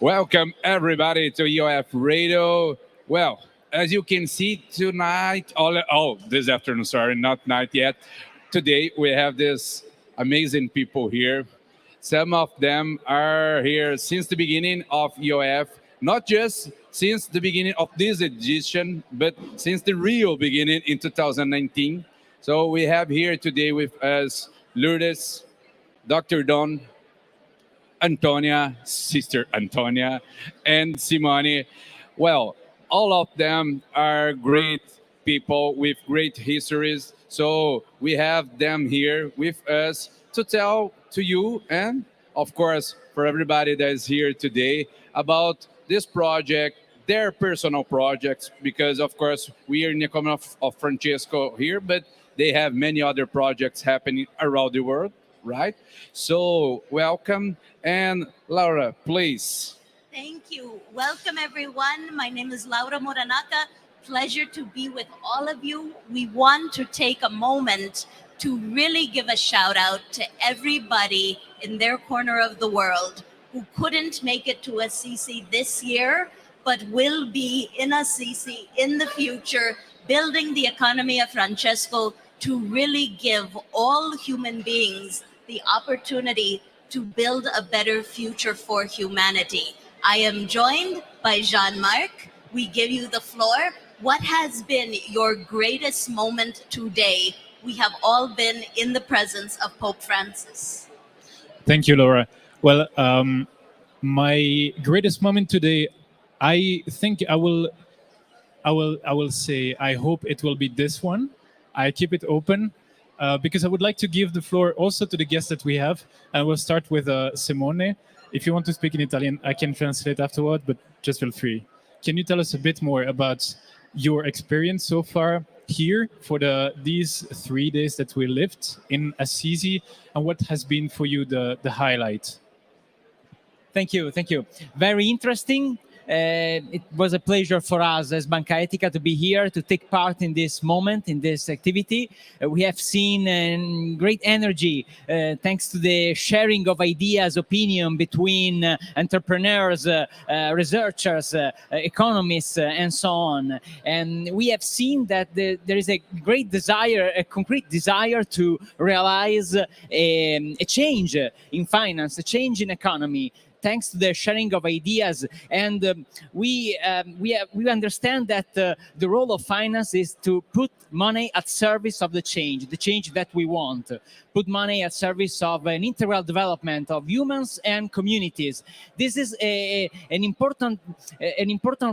Welcome everybody to EoF Radio. Well, as you can see tonight, this afternoon, sorry, not night yet. Today we have this amazing people here. Some of them are here since the beginning of EoF, not just since the beginning of this edition, but since the real beginning in 2019. So we have here today with us Lourdes, Dr. Don, Antonia, Sister Antonia, and Simone. Well, all of them are great people with great histories. So we have them here with us to tell to you and, of course, for everybody that is here today about this project, their personal projects, because, of course, we are in the community of Francesco here, but they have many other projects happening around the world, right? So, welcome. And Laura, please. Thank you. Welcome, everyone. My name is Laura Moranaka. Pleasure to be with all of you. We want to take a moment to really give a shout out to everybody in their corner of the world who couldn't make it to Assisi this year, but will be in Assisi in the future, building the economy of Francesco to really give all human beings the opportunity to build a better future for humanity. I am joined by Jean-Marc. We give you the floor. What has been your greatest moment today? We have all been in the presence of Pope Francis. Thank you, Laura. Well, my greatest moment today, I think I will say, I hope it will be this one. I keep it open because I would like to give the floor also to the guests that we have. And we'll start with Simone. If you want to speak in Italian, I can translate afterward, but just feel free. Can you tell us a bit more about your experience so far here for these 3 days that we lived in Assisi, and what has been for you the highlight? Thank you. Very interesting. It was a pleasure for us as Banca Etica to be here to take part in this moment, in this activity. We have seen great energy thanks to the sharing of ideas, opinion between entrepreneurs, researchers, economists, and so on. And we have seen that there is a great desire, a concrete desire to realize a change in finance, a change in economy, thanks to the sharing of ideas. And we understand that the role of finance is to put money at service of the change that we want. Put money at service of an integral development of humans and communities. This is an important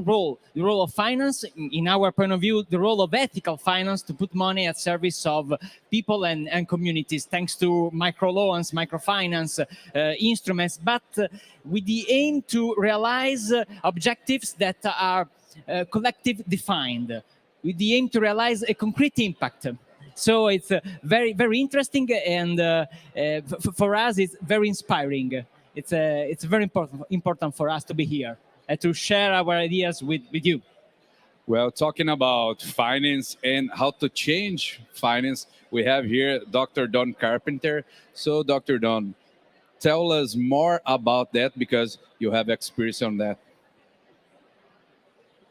role, the role of finance, in our point of view, the role of ethical finance, to put money at service of people and communities, thanks to microloans, microfinance instruments, but with the aim to realize objectives that are collective defined, with the aim to realize a concrete impact. So it's very, very interesting, and for us, it's very inspiring. It's very important for us to be here and to share our ideas with you. Well, talking about finance and how to change finance, we have here Dr. Don Carpenter. So, Dr. Don, tell us more about that because you have experience on that.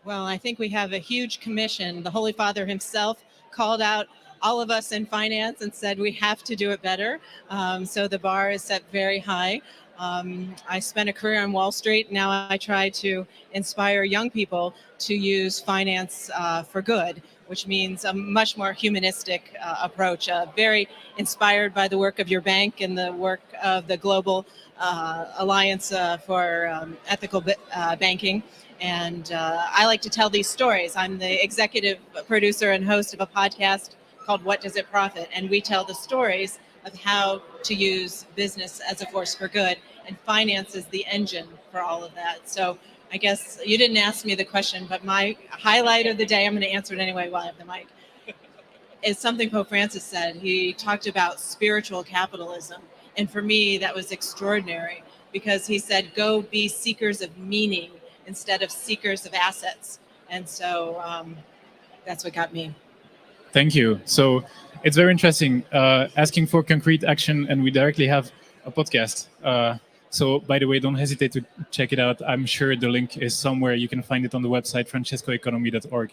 Well, I think we have a huge commission. The Holy Father himself called out all of us in finance and said we have to do it better. So the bar is set very high. I spent a career on Wall Street. Now I try to inspire young people to use finance for good, which means a much more humanistic approach, very inspired by the work of your bank and the work of the Global Alliance for Ethical Banking. And I like to tell these stories. I'm the executive producer and host of a podcast called What Does It Profit? And we tell the stories of how to use business as a force for good, and finance is the engine for all of that. So I guess you didn't ask me the question, but my highlight of the day, I'm going to answer it anyway while I have the mic, is something Pope Francis said. He talked about spiritual capitalism. And for me, that was extraordinary, because he said, go be seekers of meaning instead of seekers of assets. And so that's what got me. Thank you. So it's very interesting, asking for concrete action, and we directly have a podcast. So, by the way, don't hesitate to check it out. I'm sure the link is somewhere. You can find it on the website, francescoeconomy.org.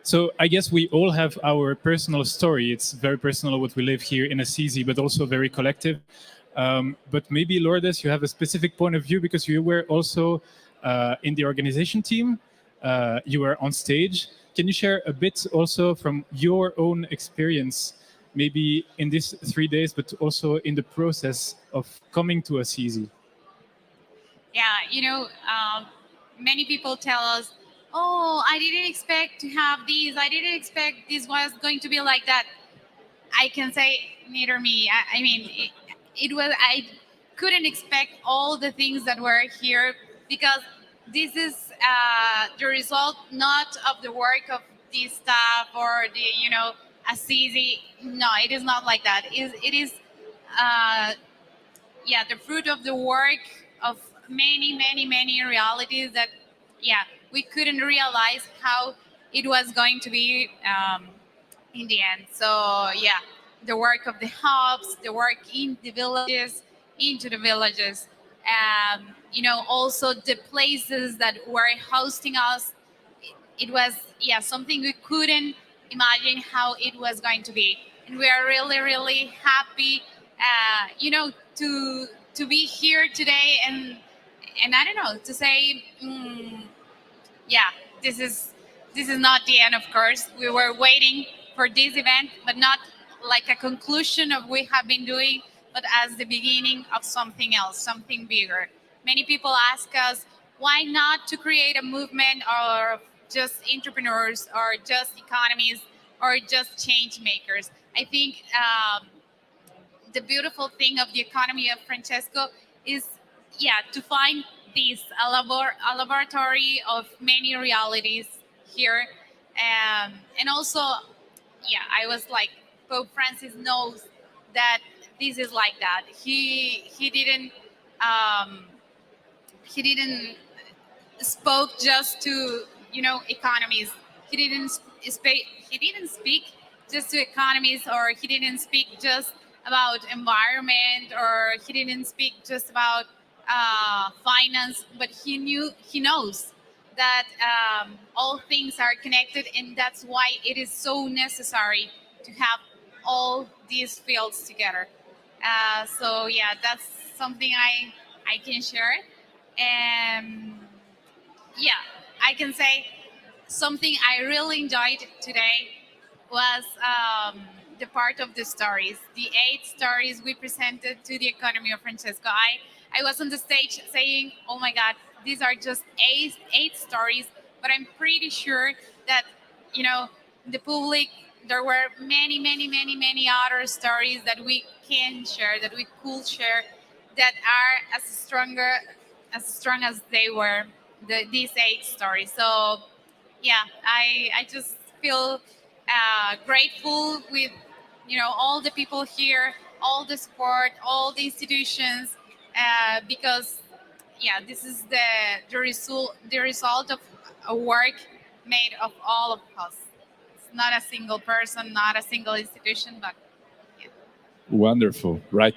So I guess we all have our personal story. It's very personal what we live here in Assisi, but also very collective. But maybe, Lourdes, you have a specific point of view because you were also in the organization team. You were on stage. Can you share a bit also from your own experience, maybe in these 3 days, but also in the process of coming to Assisi? Yeah, many people tell us, oh, I didn't expect to have these. I didn't expect this was going to be like that. I can say neither me. I mean, it was, I couldn't expect all the things that were here because this is the result not of the work of the staff or Assisi. No, it is not like that. It is the fruit of the work of many realities that we couldn't realize how it was going to be in the end. So the work of the hubs, the work in the villages, into the villages, also the places that were hosting us. It was something we couldn't imagine how it was going to be, and we are really happy to be here today and I don't know, to say this is not the end. Of course, we were waiting for this event, but not like a conclusion of what we have been doing, but as the beginning of something else, something bigger. Many people ask us why not to create a movement or just entrepreneurs or just economies or just change makers. I think the beautiful thing of the economy of Francesco is to find this a laboratory of many realities here, and also I was like, Pope Francis knows that this is like that. He didn't spoke just to economies. He didn't speak just to economies, or he didn't speak just about environment, or he didn't speak just about finance, but he knows that all things are connected, and that's why it is so necessary to have all these fields together. So that's something I can share. And I can say something I really enjoyed today was the part of the stories, the 8 stories we presented to the economy of Francesco. I was on the stage saying, oh my God, these are just 8 stories, but I'm pretty sure that, the public, there were many other stories that we can share, that we could share, that are as strong as they were, these 8 stories. So I just feel grateful with all the people here, all the support, all the institutions, because this is the result of a work made of all of us. It's not a single person, not a single institution, but Wonderful, right?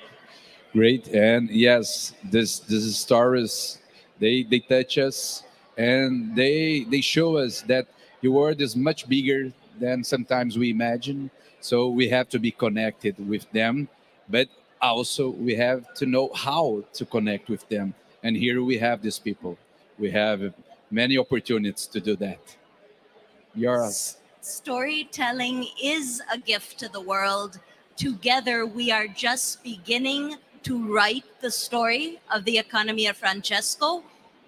Great. And yes, these stories, they touch us, and they show us that the world is much bigger than sometimes we imagine. So we have to be connected with them, but also we have to know how to connect with them. And here we have these people. We have many opportunities to do that. You're Storytelling is a gift to the world. Together, we are just beginning to write the story of the economy of Francesco.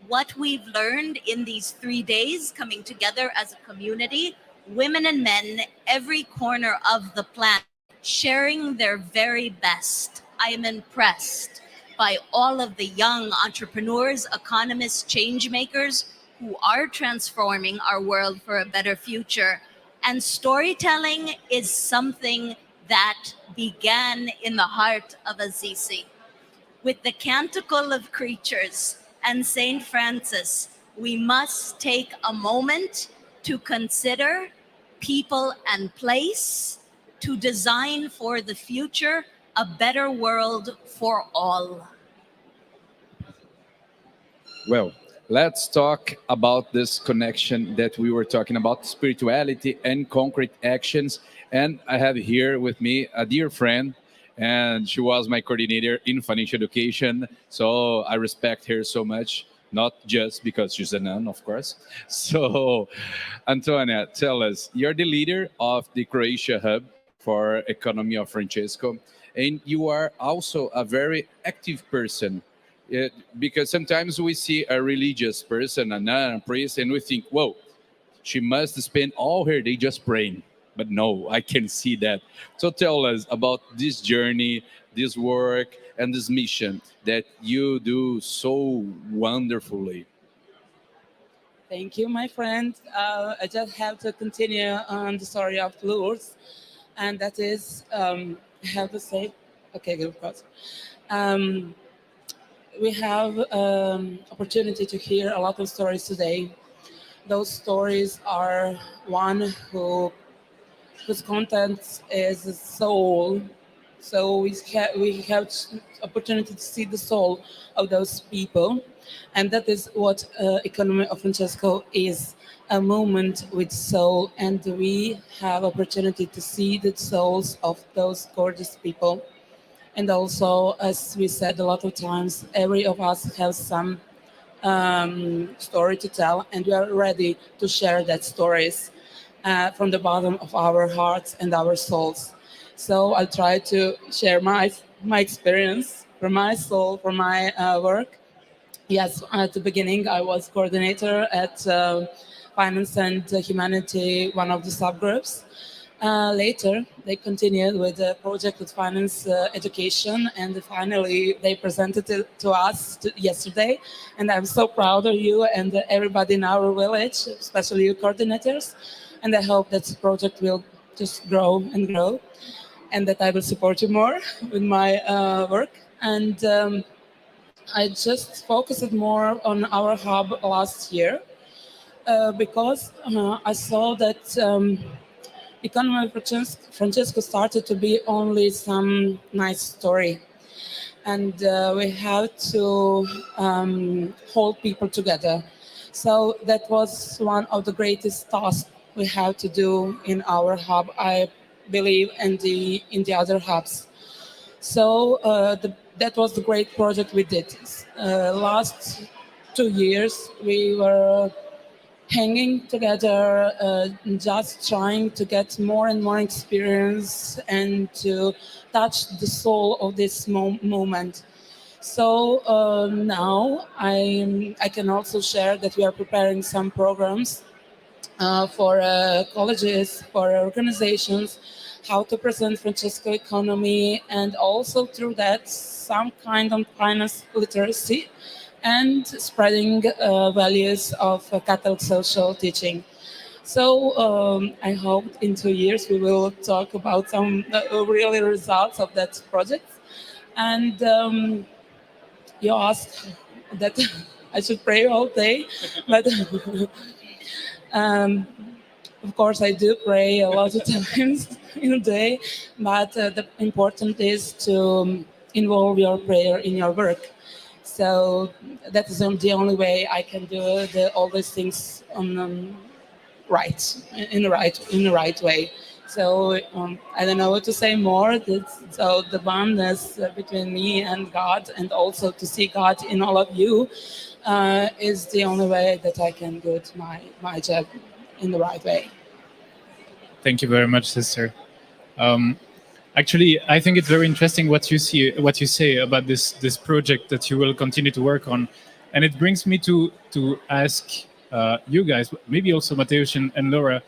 What we've learned in these 3 days coming together as a community, women and men, every corner of the planet, sharing their very best. I am impressed by all of the young entrepreneurs, economists, change makers who are transforming our world for a better future. And storytelling is something that began in the heart of Assisi. With the Canticle of Creatures and Saint Francis, we must take a moment to consider people and place, to design for the future a better world for all. Well, let's talk about this connection that we were talking about, spirituality and concrete actions. And I have here with me a dear friend, and she was my coordinator in financial education. So I respect her so much, not just because she's a nun, of course. So, Antonia, tell us, you're the leader of the Croatia Hub for Economy of Francesco, and you are also a very active person. Because sometimes we see a religious person, a nun, a priest, and we think, whoa, she must spend all her day just praying. But no, I can see that. So tell us about this journey, this work, and this mission that you do so wonderfully. Thank you, my friend. I just have to continue on the story of Lourdes, and that is, I have to say, okay, good, of course. Um, we have opportunity to hear a lot of stories today. Those stories are one whose content is the soul. So we have opportunity to see the soul of those people, and that is what Economy of Francesco is, a movement with soul, and we have opportunity to see the souls of those gorgeous people. And also, as we said a lot of times, every of us has some story to tell, and we are ready to share that stories from the bottom of our hearts and our souls. So I'll try to share my experience from my soul, from my work. Yes, at the beginning I was coordinator at Finance and Humanity, one of the subgroups. Later, they continued with the project with finance education, and finally they presented it to us yesterday. And I'm so proud of you and everybody in our village, especially you coordinators. And I hope that the project will just grow and grow, and that I will support you more with my work. And I just focused more on our hub last year because I saw that. Economy of Francesco started to be only some nice story, and we have to hold people together. So that was one of the greatest tasks we have to do in our hub, I believe, and in the other hubs. So that was the great project we did. Last 2 years, we were hanging together, just trying to get more and more experience and to touch the soul of this moment. So now I can also share that we are preparing some programs for colleges, for organizations, how to present Francesco economy, and also through that some kind of finance literacy and spreading values of Catholic social teaching. So I hope in 2 years we will talk about some really results of that project. And you asked that I should pray all day, but um, of course I do pray a lot of times in a day. But the important is to involve your prayer in your work. So that is the only way I can do all these things on right in the right way. So I don't know what to say more. So the oneness between me and God, and also to see God in all of you, is the only way that I can do my job in the right way. Thank you very much, sister. Um, Actually, I think it's very interesting what you say about this project that you will continue to work on, and it brings me to ask you guys, maybe also Mateusz and Laura,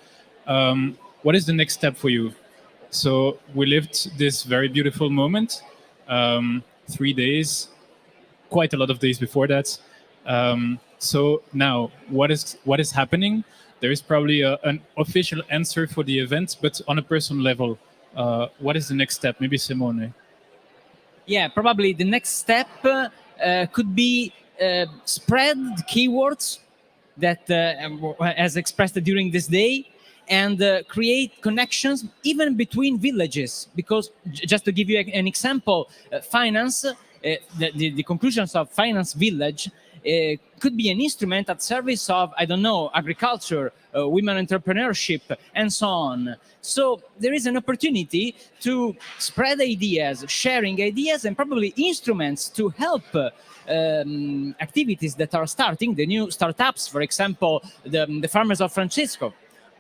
what is the next step for you? So we lived this very beautiful moment, 3 days, quite a lot of days before that. So now, what is happening? There is probably an official answer for the event, but on a personal level. What is the next step? Maybe Simone. Yeah, probably the next step could be spread the keywords that as expressed during this day, and create connections even between villages. Because just to give you an example, finance, the conclusions of Finance Village could be an instrument at service of, I don't know, agriculture, women entrepreneurship, and so on. So there is an opportunity to spread ideas, sharing ideas, and probably instruments to help activities that are starting, the new startups, for example, the Farmers of Francisco,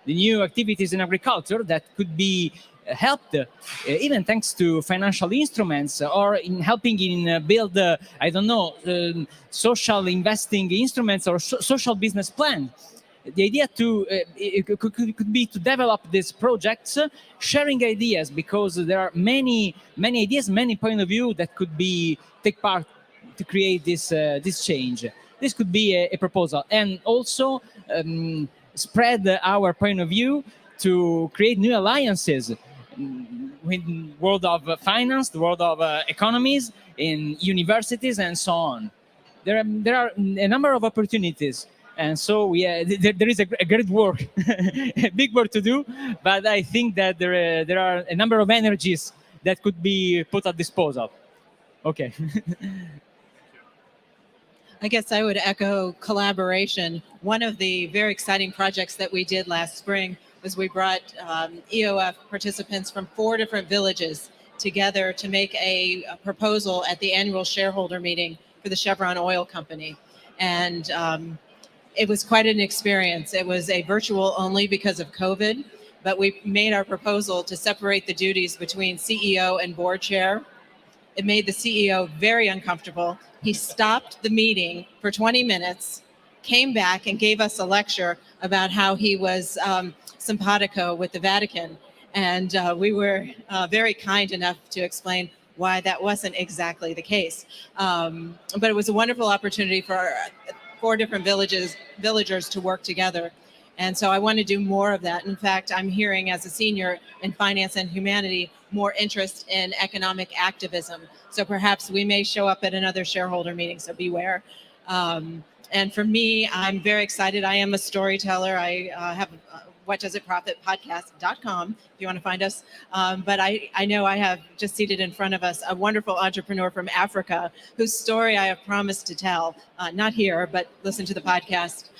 the new activities in agriculture that could be helped even thanks to financial instruments or in helping in build I don't know social investing instruments or social business plan. The idea to it could be to develop these projects, sharing ideas, because there are many ideas, many point of view that could be take part to create this change. This could be a proposal, and also spread our point of view to create new alliances in world of finance, the world of economies, in universities, and so on. There are a number of opportunities, and so there is a great work, a big work to do. But I think that there are a number of energies that could be put at disposal. Okay. I guess I would echo collaboration. One of the very exciting projects that we did last spring was we brought EoF participants from 4 different villages together to make a proposal at the annual shareholder meeting for the Chevron Oil Company. And it was quite an experience. It was a virtual only because of COVID, but we made our proposal to separate the duties between CEO and board chair. It made the CEO very uncomfortable. He stopped the meeting for 20 minutes, came back and gave us a lecture about how he was simpatico with the Vatican. And we were very kind enough to explain why that wasn't exactly the case. But it was a wonderful opportunity for 4 different villagers to work together. And so I want to do more of that. In fact, I'm hearing as a senior in finance and humanity, more interest in economic activism. So perhaps we may show up at another shareholder meeting, so beware. And for me, I'm very excited. I am a storyteller. I have whatdoesitprofitpodcast.com if you want to find us. But I know I have just seated in front of us a wonderful entrepreneur from Africa whose story I have promised to tell, not here, but listen to the podcast.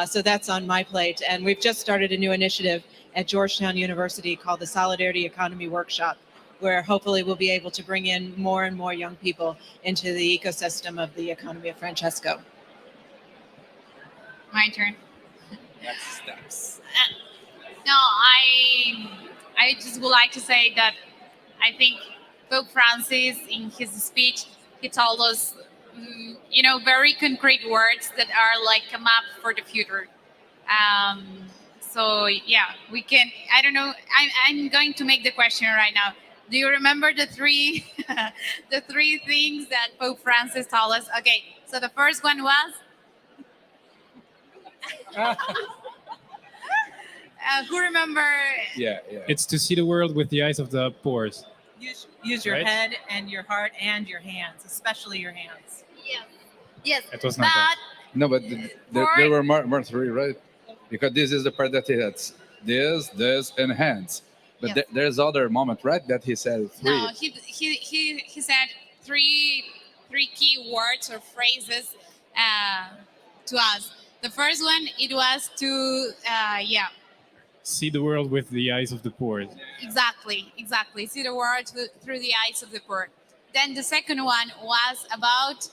So that's on my plate. And we've just started a new initiative at Georgetown University called the Solidarity Economy Workshop, where hopefully we'll be able to bring in more and more young people into the ecosystem of the economy of Francesco. My turn. That's No, I just would like to say that I think Pope Francis, in his speech, he told us, very concrete words that are like a map for the future. So yeah, we can. I don't know. I'm going to make the question right now. Do you remember the 3, the 3 things that Pope Francis told us? Okay, so the first one was. Who remember? Yeah. It's to see the world with the eyes of the poor. Use your Right? head and your heart and your hands, especially your hands. Yes. It was not that. No, but there were more 3, right? Because this is the part that he had this, and hands. But Yes. there's other moment, right? That he said 3. No, he said three key words or phrases to us. The first one, it was to See the world with the eyes of the poor. exactly. See the world through the eyes of the poor. Then the second one was about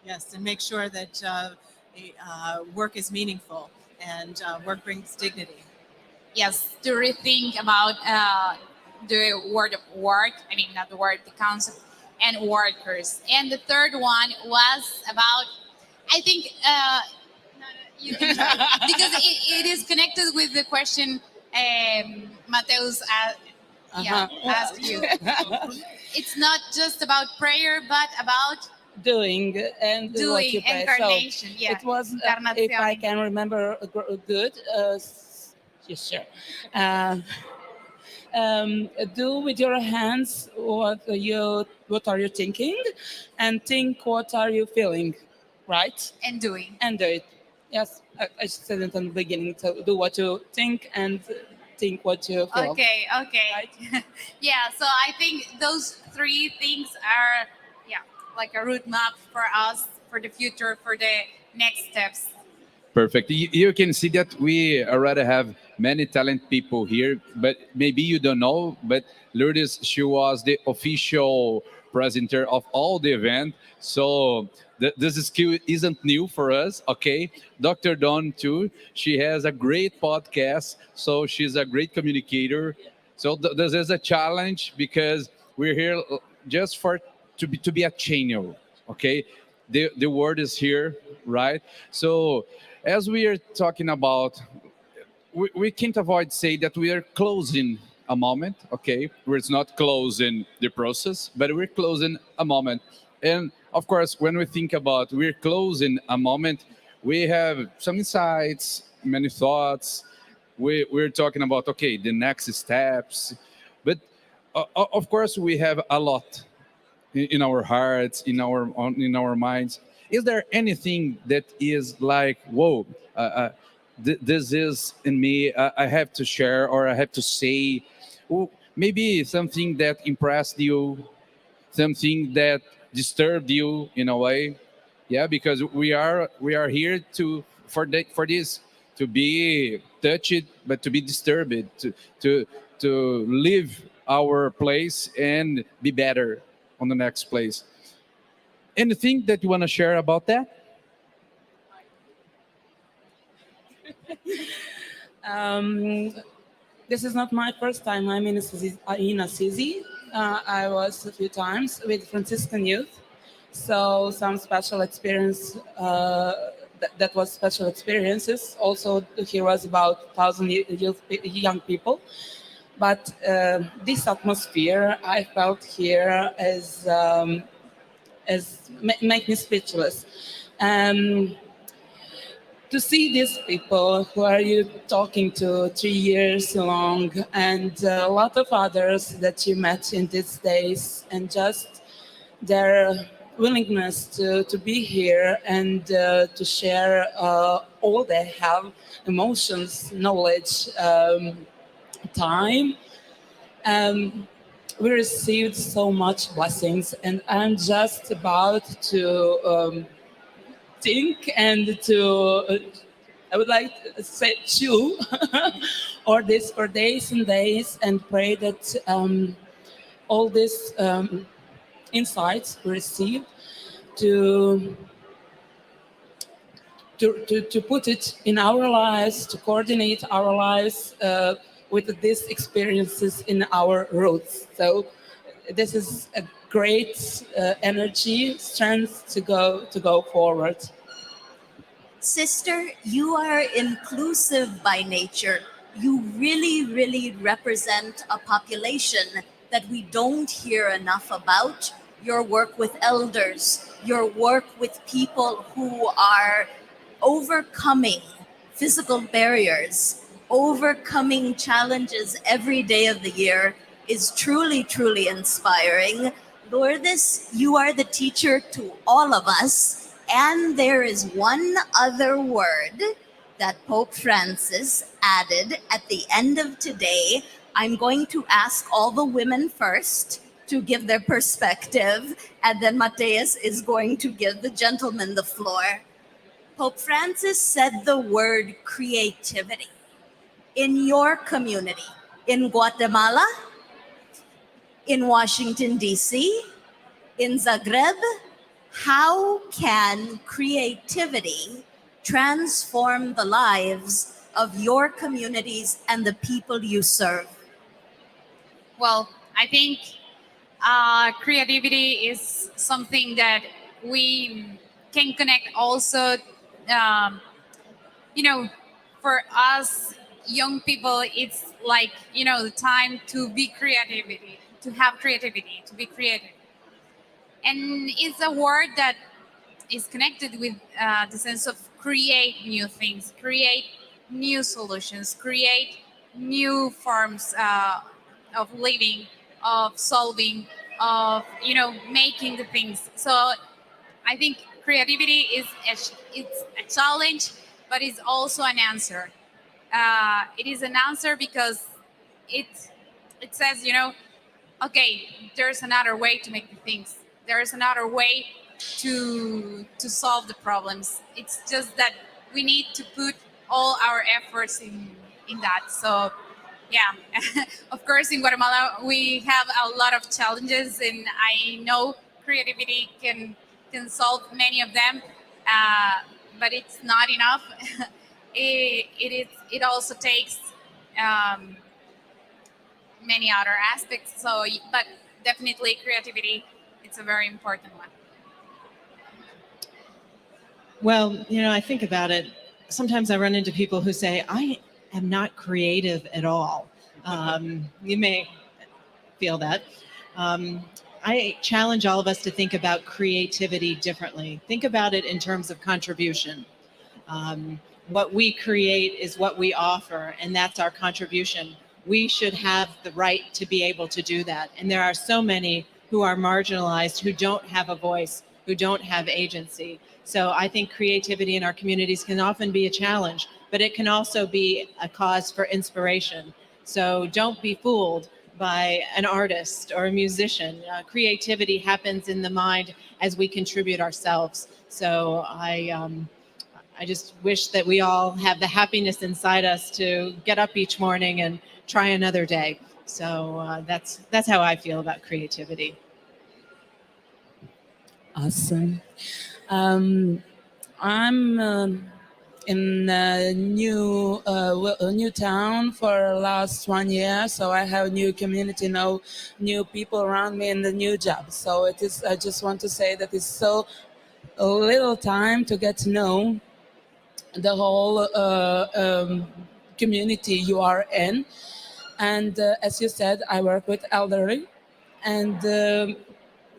Yes, and make sure that work is meaningful and work brings dignity. yes, to rethink about the word of work. I mean, not the word, the concept, and workers. And the third one was about, I think, you can try, because it is connected with the question Mateus asked you. It's not just about prayer, but about Doing and what doing, you pray. incarnation. So yeah, it was, if Encarnación. I can remember good, yes, sure. Do with your hands what are you thinking, and think what are you feeling, right? and doing. And do it. Yes, I said it in the beginning. So do what you think and think what you feel. Okay. Right? Yeah, so I think those 3 things are like a roadmap for us for the future, for the next steps. Perfect. You can see that we already have many talent people here, but maybe you don't know, but Lourdes, she was the official presenter of all the event. So this skill isn't new for us, okay? Dr. Dawn too, she has a great podcast, so she's a great communicator. So this is a challenge because we're here just for to be a channel, okay? The word is here, right? So as we are talking about, we can't avoid say that we are closing a moment, okay? We're not closing the process, but we're closing a moment. And of course, when we think about we're closing a moment, we have some insights, many thoughts. We're talking about, okay, the next steps. But of course, we have a lot in our hearts, in our minds. Is there anything that is like, whoa, this is in me? I have to share or I have to say. Ooh, maybe something that impressed you, something that disturbed you in a way. Yeah, because we are here for this to be touched, but to be disturbed, to to leave our place and be better on the next place. Anything that you want to share about that? Um, this is not my first time I'm in Assisi. I was a few times with Franciscan youth, so some special experience. That was special experiences. Also, here was about 1,000 young people. But this atmosphere I felt here make me speechless. Um, to see these people who are you talking to 3 years long, and a lot of others that you met in these days, and just their willingness to be here and to share all they have, emotions, knowledge, time. Um, we received so much blessings, and I'm just about to think and to I would like to say chew or this for days and days, and pray that all these insights we received to, to put it in our lives, to coordinate our lives with these experiences in our roots. So this is a great energy, strength to go forward. Sister, you are inclusive by nature. You really, really represent a population that we don't hear enough about. Your work with elders, your work with people who are overcoming physical barriers, overcoming challenges every day of the year is truly, truly inspiring. Lourdes, you are the teacher to all of us. And there is one other word that Pope Francis added at the end of today. I'm going to ask all the women first to give their perspective, and then Mateus is going to give the gentlemen the floor. Pope Francis said the word creativity. In your community, in Guatemala, in Washington, D.C., in Zagreb, how can creativity transform the lives of your communities and the people you serve? Well, I think creativity is something that we can connect also. Um, for us young people, it's like the time to be creativity, to have creativity, to be creative, and it's a word that is connected with the sense of create new things, create new solutions, create new forms of living, of solving, of making the things. So I think creativity is it's a challenge, but it's also an answer. It is an answer because it it says, okay, there's another way to make the things. there's another way to solve the problems. It's just that we need to put all our efforts in that. So yeah, of course, in Guatemala we have a lot of challenges, and I know creativity can solve many of them, but it's not enough. It also takes um, many other aspects. So, but definitely creativity, it's a very important one. Well, I think about it. Sometimes I run into people who say, I am not creative at all. You may feel that. I challenge all of us to think about creativity differently. Think about it in terms of contribution. What we create is what we offer, and that's our contribution. We should have the right to be able to do that. And there are so many who are marginalized, who don't have a voice, who don't have agency. So I think creativity in our communities can often be a challenge, but it can also be a cause for inspiration. So don't be fooled by an artist or a musician. Creativity happens in the mind as we contribute ourselves. So I just wish that we all have the happiness inside us to get up each morning and try another day. So that's how I feel about creativity. Awesome. I'm in a new town for last 1 year, so I have new community, new people around me, and a new job. So it is. I just want to say that it's so a little time to get to know the whole community you are in. And as you said, I work with elderly, and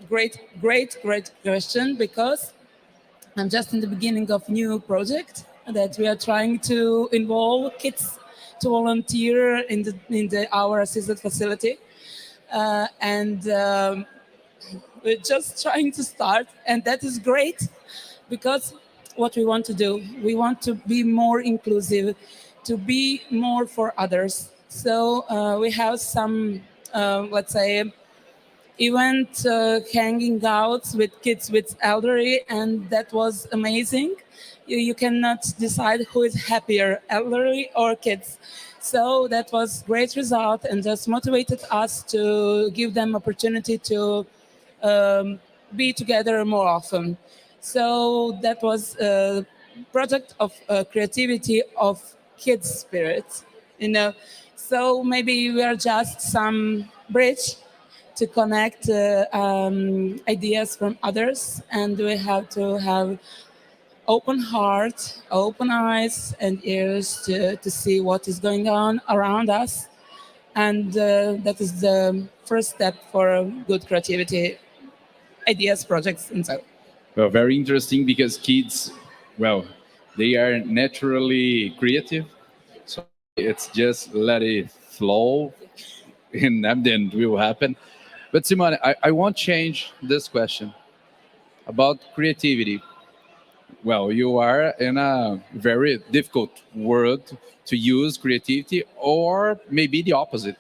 great question, because I'm just in the beginning of new project that we are trying to involve kids to volunteer in our assisted facility, and we're just trying to start, and that is great, because what we want to do, we want to be more inclusive, to be more for others. So we have some, let's say, event hanging out with kids with elderly, and that was amazing. You cannot decide who is happier, elderly or kids. So that was great result, and just motivated us to give them opportunity to be together more often. So that was a project of creativity of kids spirit, So maybe we are just some bridge to connect ideas from others, and we have to have open heart, open eyes and ears to see what is going on around us. And that is the first step for good creativity, ideas, projects, and so. Well, very interesting, because kids, well, they are naturally creative. So it's just let it flow and then it will happen. But Simone, I won't change this question about creativity. Well, you are in a very difficult world to use creativity, or maybe the opposite.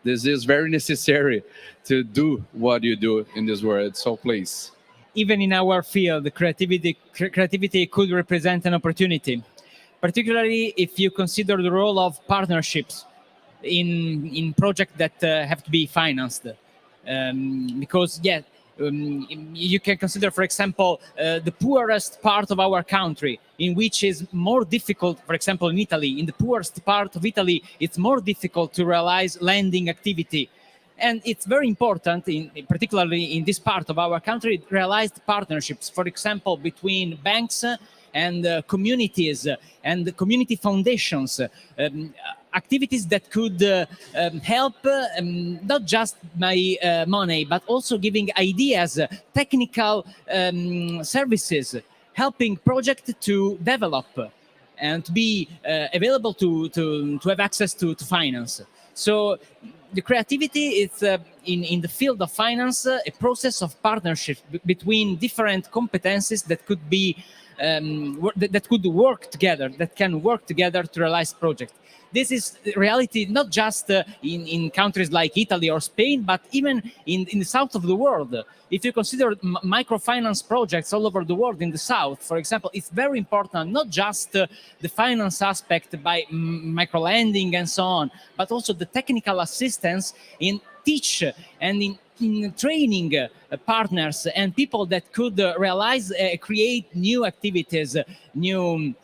This is very necessary to do what you do in this world. So please. Even in our field, creativity could represent an opportunity, particularly if you consider the role of partnerships in projects that have to be financed. Because you can consider, for example, the poorest part of our country, in which is more difficult, for example, in Italy, in the poorest part of Italy, it's more difficult to realize lending activity. And it's very important, particularly in this part of our country, realized partnerships, for example, between banks and communities and community foundations, activities that could help not just by money, but also giving ideas, technical services, helping projects to develop and to be available to have access to finance. So the creativity is in the field of finance a process of partnership between different competencies that could be that could work together, that can work together to realize projects. This is reality not just in countries like Italy or Spain, but even in the south of the world. If you consider microfinance projects all over the world in the south, for example, it's very important, not just the finance aspect by microlending and so on, but also the technical assistance in teach and in training partners and people that could realize, create new activities, new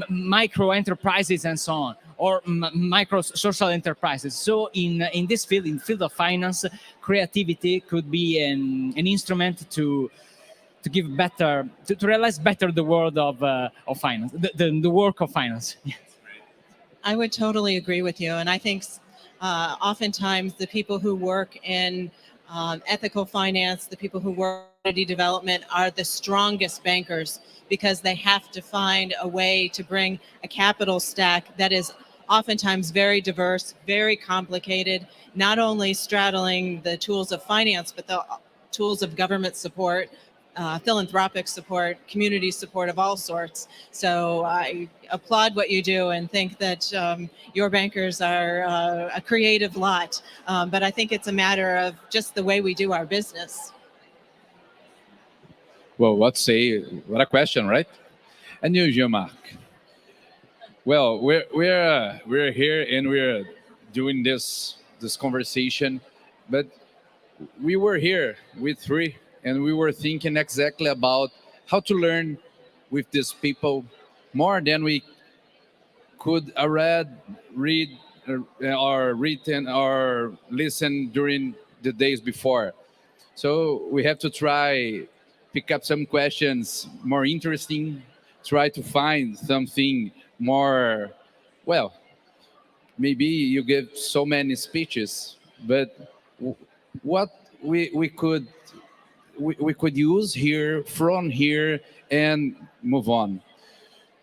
micro enterprises and so on, or micro social enterprises. So in this field, in field of finance, creativity could be an instrument to give better, to realize better the world of finance, the work of finance. I would totally agree with you. And I think oftentimes the people who work in ethical finance, the people who work in community development are the strongest bankers because they have to find a way to bring a capital stack that is oftentimes very diverse, very complicated, not only straddling the tools of finance, but the tools of government support, philanthropic support, community support of all sorts. So I applaud what you do and think that your bankers are a creative lot. But I think it's a matter of just the way we do our business. Well, what a question, right? And you, Jean-Marc. Well, we're here and we're doing this conversation, but we were here with three, and we were thinking exactly about how to learn with these people more than we could read, or written or listen during the days before. So we have to try pick up some questions more interesting, try to find something more, well, maybe you give so many speeches, but what we could use here from here and move on.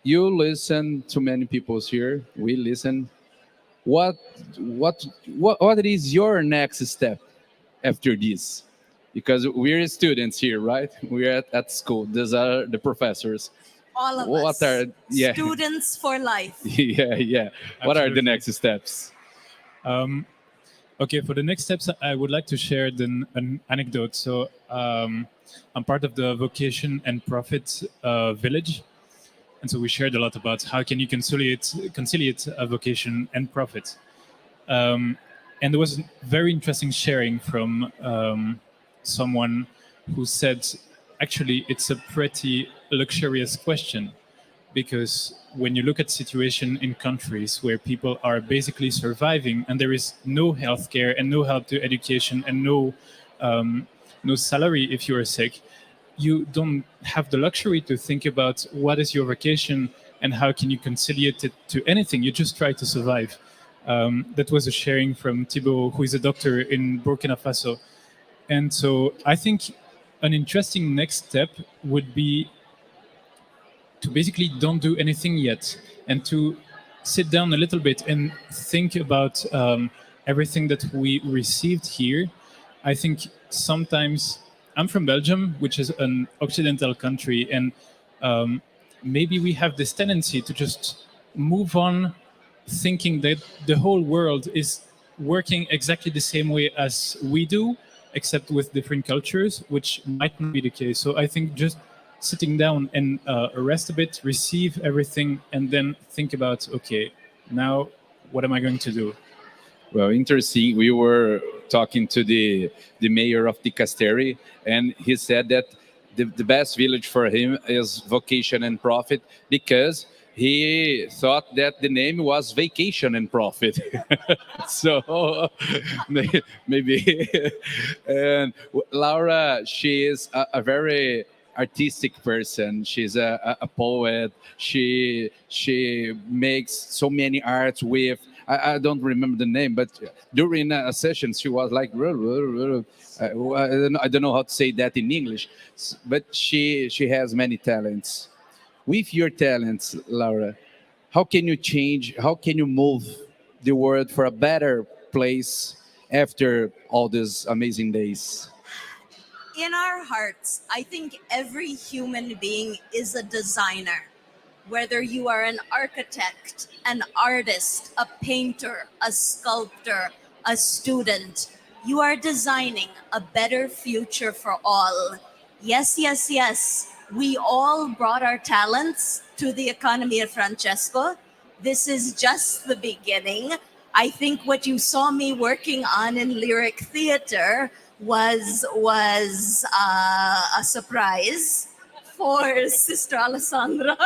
You listen to many people's here. We listen. What is your next step after this? Because we're students here, right? We're at school. These are the professors. All of What us. are Students for life. yeah? What are the Absolutely. next steps? Okay, for the next steps, I would like to share an anecdote. So I'm part of the Vocation and Profit Village. And so we shared a lot about how can you conciliate a vocation and profit. And there was a very interesting sharing from someone who said, actually, it's a pretty luxurious question, because when you look at situation in countries where people are basically surviving and there is no healthcare and no help to education and no salary if you are sick, you don't have the luxury to think about what is your vacation and how can you conciliate it to anything. You just try to survive. That was a sharing from Thibaut, who is a doctor in Burkina Faso. And so I think an interesting next step would be to basically don't do anything yet and to sit down a little bit and think about everything that we received here. I think sometimes I'm from Belgium, which is an Occidental country, and maybe we have this tendency to just move on thinking that the whole world is working exactly the same way as we do, except with different cultures, which might not be the case. So I think just sitting down and rest a bit, receive everything, and then think about, okay, now what am I going to do? Well, interesting. We were talking to the mayor of the Casteri, and he said that the best village for him is Vocation and Profit, because he thought that the name was Vacation and Profit. So maybe. And Laura, she is a very artistic person. She's a poet. She makes so many arts with, I don't remember the name, but during a session she was like, I don't know how to say that in English, but she has many talents. With your talents, Laura, how can you change? How can you move the world for a better place after all these amazing days? in our hearts, I think every human being is a designer. Whether you are an architect, an artist, a painter, a sculptor, a student, you are designing a better future for all. Yes, yes, yes. We all brought our talents to the economy of Francesco. This is just the beginning. I think what you saw me working on in lyric theater was a surprise for Sister Alessandra.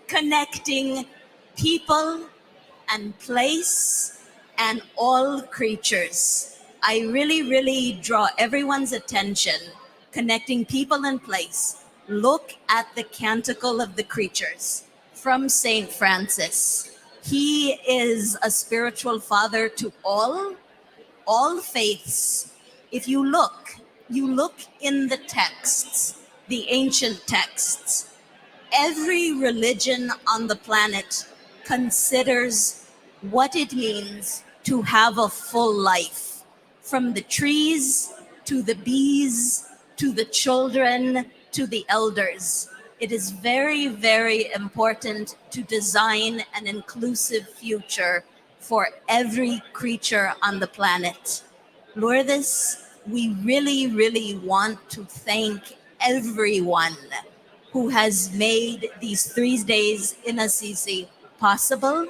Connecting people and place and all creatures. I really, really draw everyone's attention, connecting people and place. Look at the Canticle of the Creatures from Saint Francis. He is a spiritual father to all faiths. If you look in the texts, the ancient texts, every religion on the planet considers what it means to have a full life, from the trees to the bees to the children to the elders. It is very, very important to design an inclusive future for every creature on the planet. Lourdes, we really, really want to thank everyone who has made these 3 days in Assisi possible.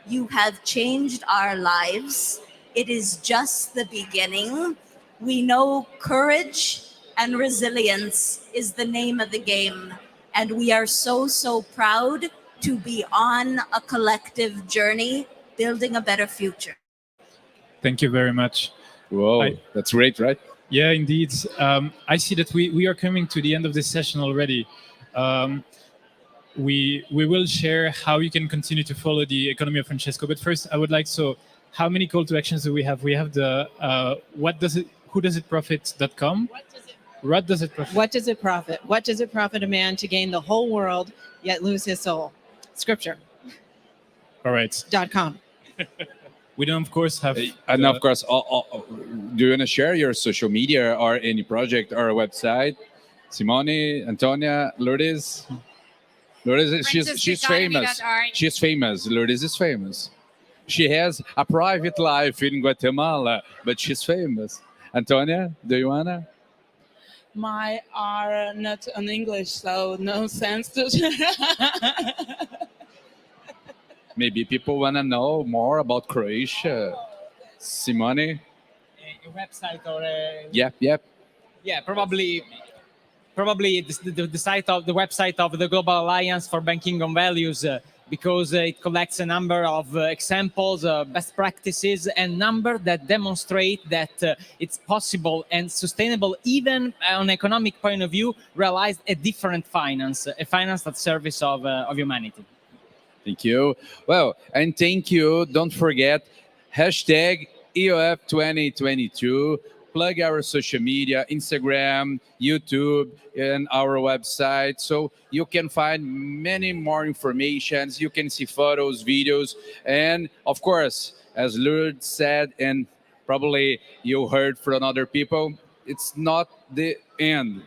You have changed our lives. It is just the beginning. We know courage and resilience is the name of the game. And we are so, so proud to be on a collective journey building a better future. Thank you very much. Whoa, that's great, right? Yeah, indeed. I see that we are coming to the end of this session already. We will share how you can continue to follow the economy of Francesco. But first, I would like, how many call to actions do we have? We have the whodoesitprofit.com. What does it profit? What does it profit? What does it profit a man to gain the whole world yet lose his soul? Scripture. All right. .com. We don't, of course, have... And of course, do you want to share your social media or any project or a website? Simone, Antonia, Lourdes? Lourdes, she's famous. She's famous. Lourdes is famous. She has a private life in Guatemala, but she's famous. Antonia, do you want to? My are not in English, so no sense to. Maybe people want to know more about Croatia. Simone? A website or a... Yep. Yeah, probably the site of the website of the Global Alliance for Banking on Values, because it collects a number of examples, best practices, and number that demonstrate that it's possible and sustainable, even on economic point of view, realize a different finance, a finance at service of humanity. Thank you. Well, and thank you. Don't forget, hashtag EoF 2022. Plug our social media, Instagram, YouTube, and our website. So you can find many more informations. You can see photos, videos. And of course, as Lourdes said, and probably you heard from other people, it's not the end.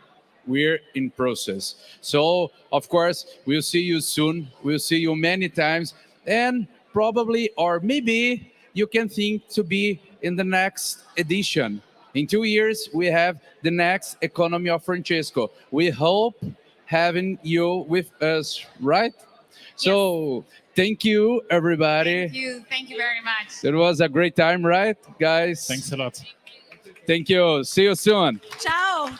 We're in process. So, of course, we'll see you soon. We'll see you many times. And probably, or maybe, you can think to be in the next edition. In 2 years, we have the next Economy of Francesco. We hope having you with us, right? Yes. So, thank you, everybody. Thank you very much. It was a great time, right, guys? Thanks a lot. Thank you. See you soon. Ciao.